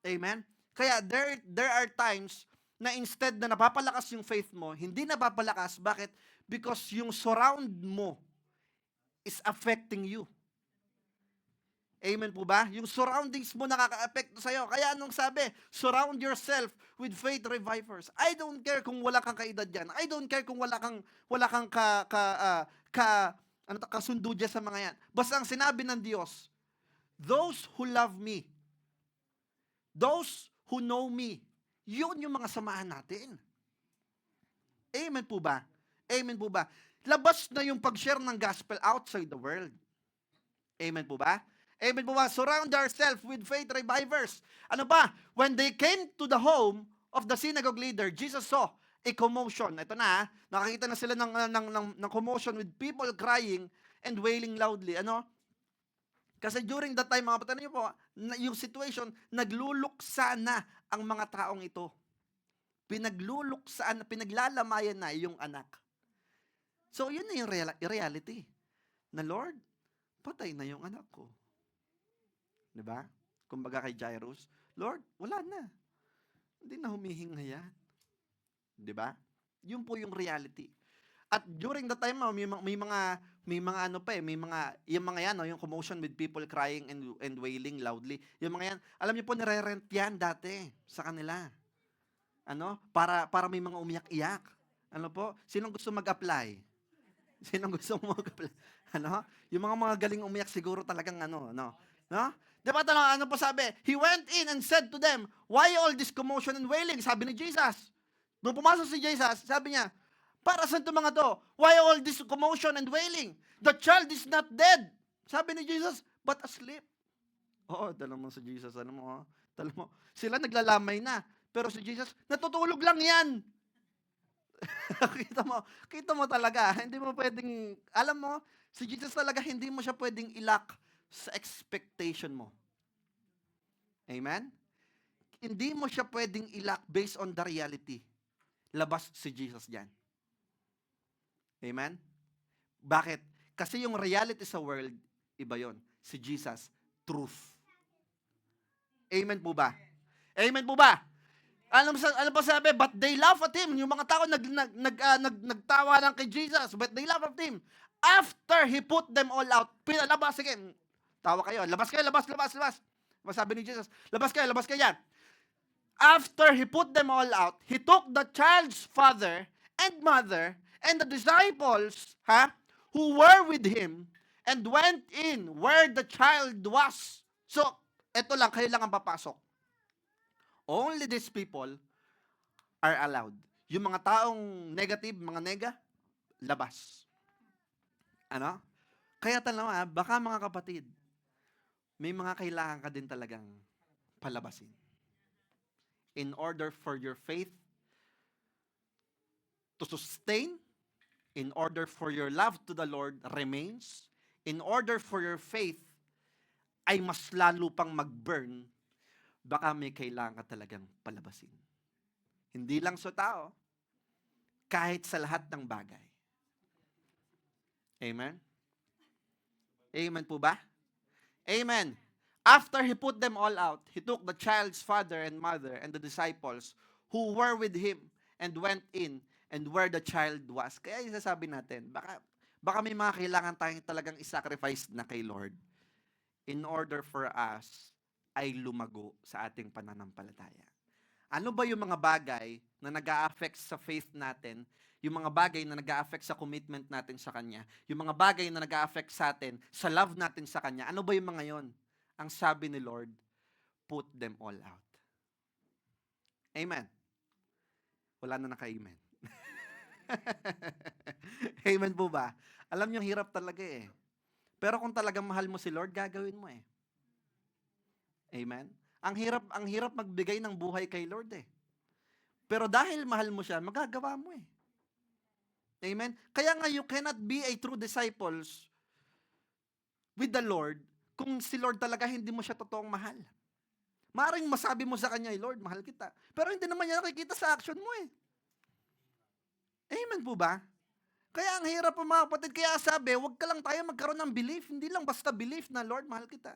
Amen? Kaya there are times na instead na napapalakas yung faith mo, hindi napapalakas. Bakit? Because yung surround mo is affecting you. Amen po ba? Yung surroundings mo nakaka-apekto sa'yo. Kaya anong sabi? Surround yourself with faith revivers. I don't care kung wala kang kaedad dyan. I don't care kung wala kang kasundo dyan sa mga yan. Basta ang sinabi ng Diyos, those who love me, those who know me, Yun yung mga samahan natin. Amen po ba? Amen po ba? Labas na yung pag-share ng gospel outside the world. Amen po ba? Amen po ba? Surround ourselves with faith revivers. Ano ba? When they came to the home of the synagogue leader, Jesus saw a commotion. Ito na, nakakita na sila ng commotion with people crying and wailing loudly. Ano? Kasi during that time, mga patanin niyo po, yung situation, nagluluksa na ang mga taong ito. Pinagluluksaan, pinaglalamayan na yung anak. So, yun na yung reality. Na Lord, patay na yung anak ko. Diba? Kumbaga kay Jairus, Lord, wala na. Hindi na humihinga yan. Diba? Yun po yung reality. At during the time, may mga ano pa may mga, yung mga yan, yung commotion with people crying and wailing loudly. Yung mga yan, alam niyo po, nire-rent yan dati sa kanila. Ano? Para may mga umiyak-iyak. Ano po? Sinong gusto mag-apply? Sinong gusto mag-apply? Ano? Yung mga galing umiyak siguro talagang no? Diba ano po sabi? He went in and said to them, why all this commotion and wailing? Sabi ni Jesus. Nung pumasok si Jesus, sabi niya, para saan ito mga to? Why all this commotion and wailing? The child is not dead. Sabi ni Jesus, but asleep. Oo, dala mo si Jesus. Ano mo, dala mo. Sila naglalamay na. Pero si Jesus, natutulog lang yan. kita mo talaga. Hindi mo pwedeng, alam mo, si Jesus talaga, hindi mo siya pwedeng ilak sa expectation mo. Amen? Hindi mo siya pwedeng ilak based on the reality. Labas si Jesus dyan. Amen? Bakit? Kasi yung reality sa world, iba yon. Si Jesus, truth. Amen po ba? Amen po ba? Ano pa sabi? But they laugh at him. Yung mga tao nagtawa lang kay Jesus. But they laugh at him. After he put them all out, pinalabas, sige, tawa kayo. Labas. Sabi ni Jesus, labas kayo yan. After he put them all out, he took the child's father and mother and the disciples, who were with him, and went in where the child was. So, eto lang, kayo lang ang papasok. Only these people are allowed. Yung mga taong negative, mga nega, labas. Ano? Kaya talaga, baka mga kapatid, may mga kailangan ka din talagang palabasin. In order for your faith to sustain, in order for your love to the Lord remains, in order for your faith ay mas lalo pang mag-burn, baka may kailangan ka talagang palabasin. Hindi lang sa tao, kahit sa lahat ng bagay. Amen? Amen po ba? Amen. After he put them all out, he took the child's father and mother and the disciples who were with him and went in and where the child was. Kaya yung sasabi natin, baka may mga kailangan tayong talagang isacrifice na kay Lord in order for us ay lumago sa ating pananampalataya. Ano ba yung mga bagay na nag-a-affect sa faith natin? Yung mga bagay na nag-a-affect sa commitment natin sa Kanya? Yung mga bagay na nag-a-affect sa atin, sa love natin sa Kanya? Ano ba yung mga yon? Ang sabi ni Lord, put them all out. Amen. Wala na naka-amen. Amen po ba? Alam niyo, hirap talaga eh. Pero kung talagang mahal mo si Lord, gagawin mo eh. Amen? Ang hirap magbigay ng buhay kay Lord eh. Pero dahil mahal mo siya, magagawa mo eh. Amen? Kaya nga, you cannot be a true disciples with the Lord kung si Lord talaga hindi mo siya totoong mahal. Maaaring masabi mo sa Kanya, Lord, mahal kita. Pero hindi naman niya nakikita sa action mo eh. Amen po ba? Kaya ang hirap po mga kapatid, kaya sabi, huwag ka lang tayo magkaroon ng belief. Hindi lang basta belief na, Lord, mahal kita.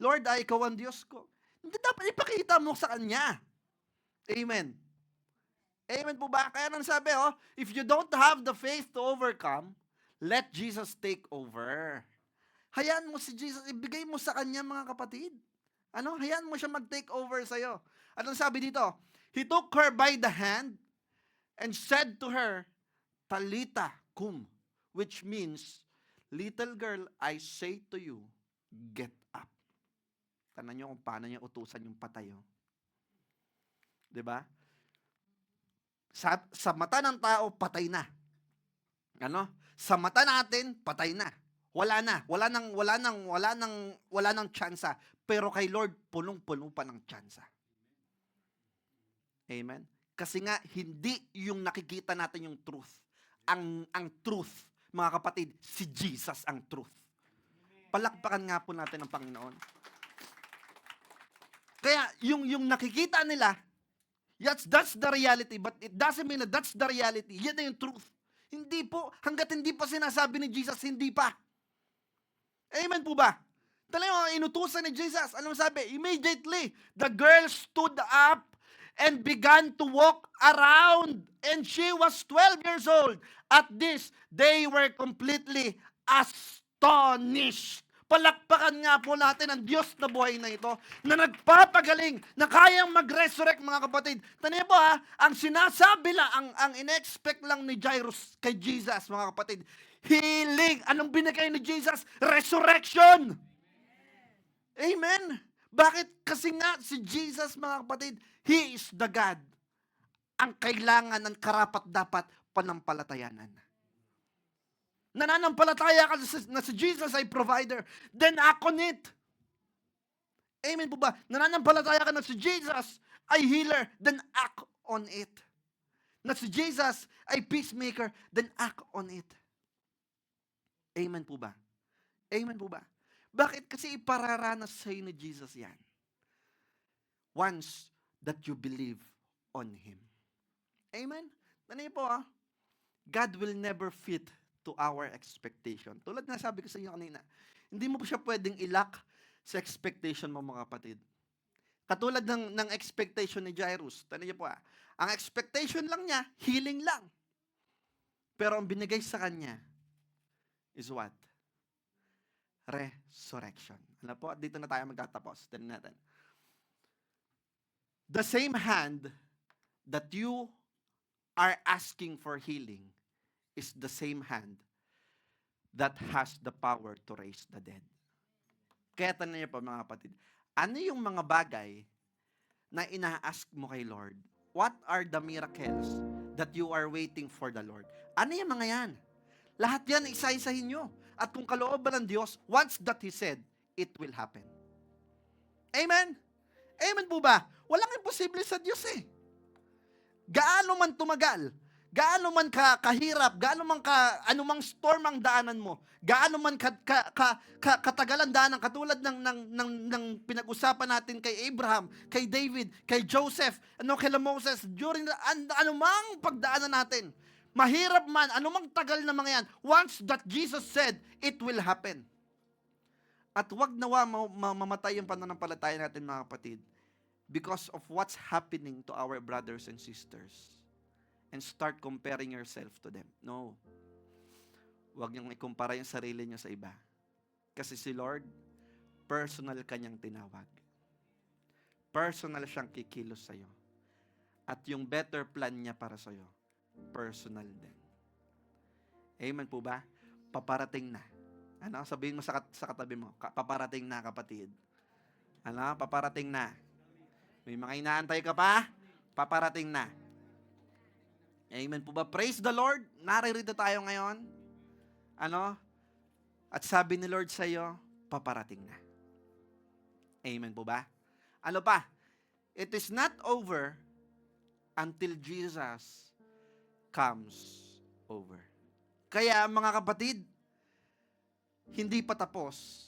Lord, ikaw ang Diyos ko. Hindi dapat ipakita mo sa Kanya. Amen. Amen po ba? Kaya nang sabi, if you don't have the faith to overcome, let Jesus take over. Hayaan mo si Jesus, ibigay mo sa Kanya mga kapatid. Hayaan mo siya mag-take over sa'yo. Anong sabi dito? He took her by the hand and said to her, Talita kum, which means, little girl, I say to you, get up. Tanan nyo kung paano niya utusan yung patay. Diba? Sa mata ng tao, patay na. Ano? Sa mata natin, patay na. Wala na. Wala nang tsansa. Pero kay Lord, punong-puno pa ng tsansa. Amen? Kasi nga, hindi yung nakikita natin yung truth. Ang truth, mga kapatid, si Jesus ang truth. Palakpakan nga po natin ang Panginoon. Kaya, yung nakikita nila, that's the reality, but it doesn't mean that that's the reality. Yan na yung truth. Hindi po, hanggat hindi pa sinasabi ni Jesus, hindi pa. Amen po ba? Talagang inutusan ni Jesus, ano sabi? Immediately, the girl stood up and began to walk around. And she was 12 years old. At this, they were completely astonished. Palakpakan nga po natin ang Diyos na buhay na ito, na nagpapagaling, na kayang mag-resurrect, mga kapatid. Taniya po ha, ang sinasabi lang, ang in-expect lang ni Jairus kay Jesus, mga kapatid, healing. Anong binigay ni Jesus? Resurrection. Amen. Bakit? Kasi nga si Jesus, mga kapatid, He is the God. Ang kailangan ng karapat-dapat panampalatayanan. Nananampalataya ka na si Jesus ay provider, then act on it. Amen po ba? Nananampalataya ka na si Jesus ay healer, then act on it. Na si Jesus ay peacemaker, then act on it. Amen po ba? Amen po ba? Bakit? Kasi ipararanas sa'yo ni Jesus yan. Once that you believe on Him. Amen? Tanay po God will never fit to our expectation. Tulad na sabi ko sa inyo kanina, hindi mo po siya pwedeng ilak sa expectation mo, mga kapatid. Katulad ng expectation ni Jairus. Tanay niyo po ang expectation lang niya, healing lang. Pero ang binigay sa kanya is what? Resurrection. Ano po? Dito na tayo magtatapos. Tignan natin. The same hand that you are asking for healing is the same hand that has the power to raise the dead. Kaya tanong niyo po, mga kapatid, ano yung mga bagay na ina-ask mo kay Lord? What are the miracles that you are waiting for the Lord? Ano yung mga yan? Lahat yan, isa-isahin nyo. At kung kalooban ng Diyos, once that He said, it will happen. Amen? Amen po ba? Walang imposible sa Diyos eh. Gaano man tumagal, gaano man kahirap, gaano man anumang storm ang daanan mo, gaano man katagalan daanan, katulad ng pinag-usapan natin kay Abraham, kay David, kay Joseph, kay Moses, during anumang pagdaanan natin, mahirap man, anumang tagal na mga yan, once that Jesus said, it will happen. At wag nawa mamatay yung pananampalataya natin, mga kapatid, because of what's happening to our brothers and sisters. And start comparing yourself to them. No. Huwag niyong ikumpara yung sarili niyo sa iba. Kasi si Lord, personal kanyang tinawag. Personal siyang kikilos sa'yo. At yung better plan niya para sa'yo, personal din. Amen po ba? Paparating na. Ano? Sabihin mo sa katabi mo, paparating na, kapatid. Ano? Paparating na. May mga inaantay ka pa? Paparating na. Amen po ba? Praise the Lord. Naririto tayo ngayon. Ano? At sabi ni Lord sa iyo, paparating na. Amen po ba? Ano pa? It is not over until Jesus comes over. Kaya mga kapatid, hindi pa tapos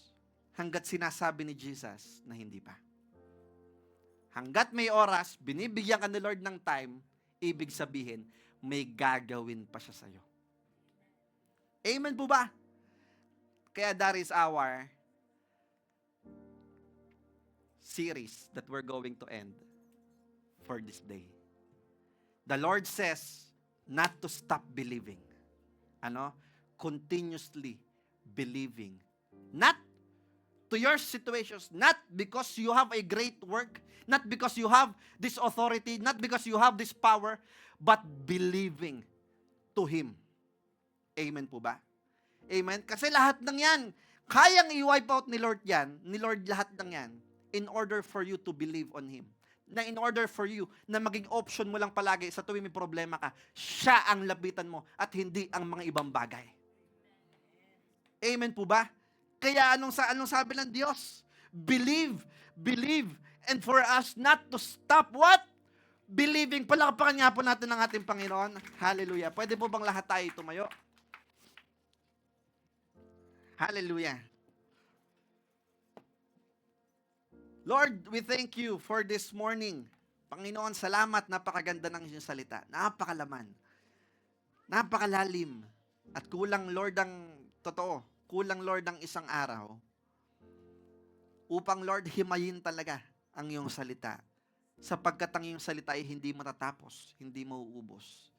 hanggat sinasabi ni Jesus na hindi pa. Hanggat may oras, binibigyan ka ni Lord ng time, ibig sabihin, may gagawin pa siya sa'yo. Amen po ba? Kaya that is our series that we're going to end for this day. The Lord says not to stop believing. Continuously believing. Not to your situations, not because you have a great work, not because you have this authority, not because you have this power, but believing to Him. Amen po ba? Amen? Kasi lahat ng yan, kayang i-wipe out ni Lord yan, ni Lord lahat ng yan, in order for you to believe on Him. na in order for you na maging option mo lang palagi sa tuwing may problema ka, siya ang lapitan mo at hindi ang mga ibang bagay. Amen po ba? Kaya anong sabi ng Diyos? Believe, believe, and for us not to stop what? Believing. Palakpakan nga po natin ang ating Panginoon. Hallelujah. Pwede po bang lahat tayo tumayo? Hallelujah. Lord, we thank you for this morning. Panginoon, salamat. Napakaganda ng inyong salita. Napakalaman. Napakalalim. At kulang, Lord, ang totoo. Kulang, Lord, ang isang araw upang, Lord, himayin talaga ang iyong salita. Sapagkat ang iyong salita ay hindi matatapos, hindi mauubos,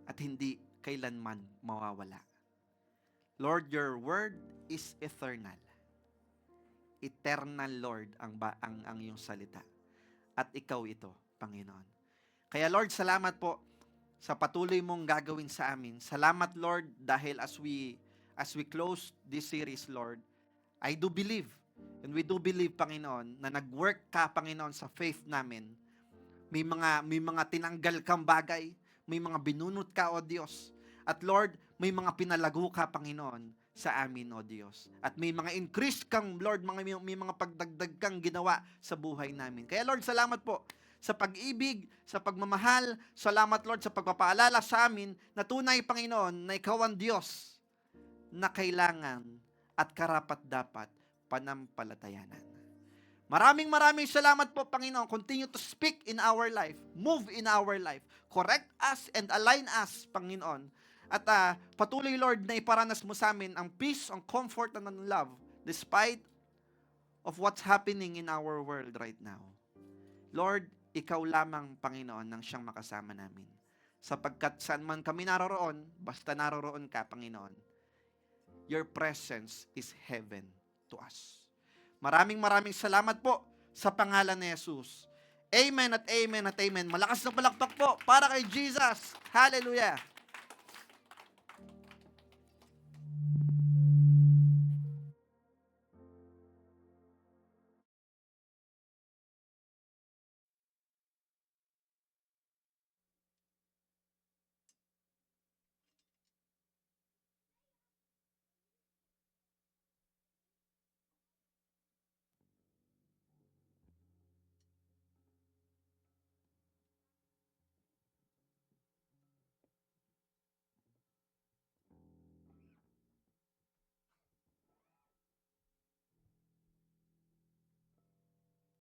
at hindi kailanman mawawala. Lord, your word is eternal. Eternal, Lord, ang iyong salita. At ikaw ito, Panginoon. Kaya, Lord, salamat po sa patuloy mong gagawin sa amin. Salamat, Lord, dahil as we close this series, Lord, I do believe, and we do believe, Panginoon, na nag-work ka, Panginoon, sa faith namin. May mga tinanggal kang bagay, may mga binunot ka, O Diyos. At Lord, may mga pinalago ka, Panginoon, sa amin, O Diyos. At may mga increase kang, Lord, may mga pagdagdag kang ginawa sa buhay namin. Kaya, Lord, salamat po sa pag-ibig, sa pagmamahal. Salamat, Lord, sa pagpapaalala sa amin na tunay, Panginoon, na ikaw ang Diyos na kailangan at karapat-dapat panampalatayanan. Maraming salamat po, Panginoon. Continue to speak in our life, move in our life, correct us and align us, Panginoon. At patuloy, Lord, na iparanas mo sa amin ang peace, ang comfort, and ang love despite of what's happening in our world right now. Lord, ikaw lamang, Panginoon, nang siyang makasama namin. Sapagkat saan man kami naroroon, basta naroroon ka, Panginoon, your presence is heaven to us. Maraming salamat po sa pangalan ni Jesus. Amen at amen at amen. Malakas na palakpak po para kay Jesus. Hallelujah.